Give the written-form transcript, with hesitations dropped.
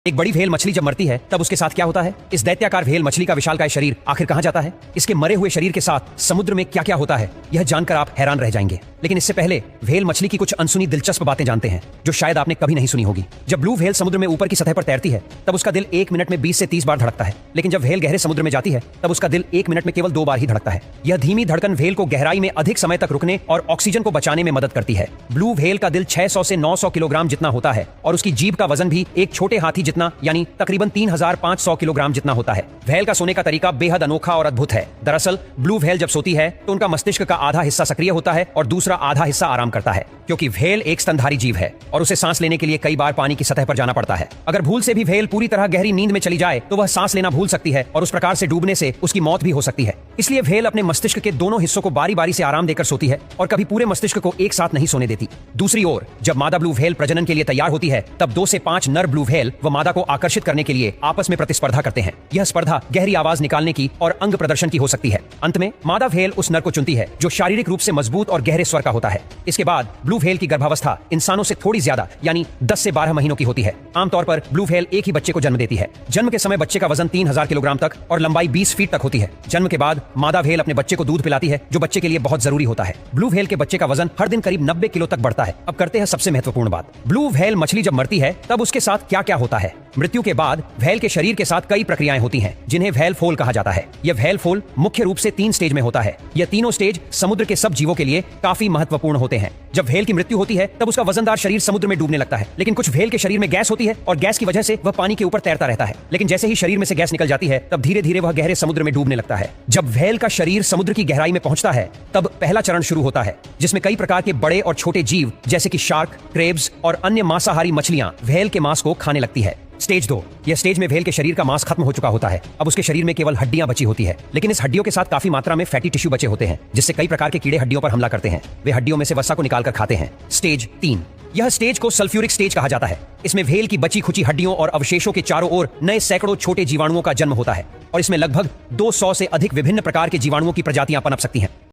एक बड़ी व्हेल मछली जब मरती है तब उसके साथ क्या होता है? इस दैत्याकार व्हेल मछली का विशालकाय शरीर आखिर कहां जाता है? इसके मरे हुए शरीर के साथ समुद्र में क्या क्या होता है, यह जानकर आप हैरान रह जाएंगे। लेकिन इससे पहले व्हेल मछली की कुछ अनसुनी दिलचस्प बातें जानते हैं जो शायद आपने कभी नहीं सुनी होगी। जब ब्लू व्हेल समुद्र में ऊपर की सतह पर तैरती है तब उसका दिल 1 मिनट में 20 से 30 बार धड़कता है, लेकिन जब व्हेल गहरे समुद्र में जाती है तब उसका दिल 1 मिनट में केवल 2 बार ही धड़कता है। यह धीमी धड़कन व्हेल को गहराई में अधिक समय तक रुकने और ऑक्सीजन को बचाने में मदद करती है। ब्लू व्हेल का दिल 600 से 900 किलोग्राम जितना होता है और उसकी जीभ का वजन भी एक छोटे हाथी जितना यानी तकरीबन 3500 किलोग्राम जितना होता है। व्हेल का सोने का तरीका बेहद अनोखा और अद्भुत है। दरअसल ब्लू व्हेल जब सोती है तो उनका मस्तिष्क का आधा हिस्सा सक्रिय होता है और दूसरा आधा हिस्सा आराम करता है, क्योंकि व्हेल एक स्तनधारी जीव है और उसे सांस लेने के लिए कई बार पानी की सतह पर जाना पड़ता है। अगर भूल से भी व्हेल पूरी तरह गहरी नींद में चली जाए तो वह सांस लेना भूल सकती है और उस प्रकार से डूबने से उसकी मौत भी हो सकती है। इसलिए व्हेल अपने मस्तिष्क के दोनों हिस्सों को बारी बारी से आराम देकर सोती है और कभी पूरे मस्तिष्क को एक साथ नहीं सोने देती। दूसरी ओर जब मादा ब्लू व्हेल प्रजनन के लिए तैयार होती है तब 2 से 5 नर ब्लू व्हेल व मादा को आकर्षित करने के लिए आपस में प्रतिस्पर्धा करते हैं। यह स्पर्धा गहरी आवाज निकालने की और अंग प्रदर्शन की हो सकती है। अंत में मादा व्हेल उस नर को चुनती है जो शारीरिक रूप से मजबूत और गहरे स्वर का होता है। इसके बाद ब्लू व्हेल की गर्भावस्था इंसानों से थोड़ी ज्यादा यानी 10 से 12 महीनों की होती है। आमतौर पर ब्लू व्हेल एक ही बच्चे को जन्म देती है। जन्म के समय बच्चे का वजन 3000 किलोग्राम तक और लंबाई 20 फीट तक होती है। जन्म के बाद मादा व्हेल अपने बच्चे को दूध पिलाती है जो बच्चे के लिए बहुत जरूरी होता है। ब्लू व्हेल के बच्चे का वजन हर दिन करीब 90 किलो तक बढ़ता है। अब करते हैं सबसे महत्वपूर्ण बात, ब्लू व्हेल मछली जब मरती है तब उसके साथ क्या क्या होता है। मृत्यु के बाद व्हेल के शरीर के साथ कई प्रक्रियाएं होती हैं जिन्हें व्हेल फोल कहा जाता है। यह व्हेल फोल मुख्य रूप से 3 स्टेज में होता है। यह तीनों स्टेज समुद्र के सब जीवों के लिए काफी महत्वपूर्ण होते हैं। जब व्हेल की मृत्यु होती है तब उसका वजनदार शरीर समुद्र में डूबने लगता है, लेकिन कुछ व्हेल के शरीर में गैस होती है और गैस की वजह से वह पानी के ऊपर तैरता रहता है। लेकिन जैसे ही शरीर में से गैस निकल जाती है तब धीरे धीरे वह गहरे समुद्र में डूबने लगता है। जब व्हेल का शरीर समुद्र की गहराई में पहुंचता है तब पहला चरण शुरू होता है जिसमें कई प्रकार के बड़े और छोटे जीव जैसे कि शार्क, क्रेब्स और अन्य मांसाहारी मछलियां व्हेल के मांस को खाने लगती है। स्टेज 2, यह स्टेज में व्हेल के शरीर का मांस खत्म हो चुका होता है। अब उसके शरीर में केवल हड्डियां बची होती है, लेकिन इस हड्डियों के साथ काफी मात्रा में फैटी टिश्यू बचे होते हैं जिससे कई प्रकार के कीड़े हड्डियों पर हमला करते हैं। वे हड्डियों में से वसा को निकालकर खाते हैं। स्टेज 3, यह स्टेज को सल्फ्यूरिक स्टेज कहा जाता है। इसमें व्हेल की बची खुची हड्डियों और अवशेषों के चारों ओर नए सैकड़ों छोटे जीवाणुओं का जन्म होता है और इसमें लगभग 200 से अधिक विभिन्न प्रकार के जीवाणुओं की प्रजातियां पनप सकती हैं।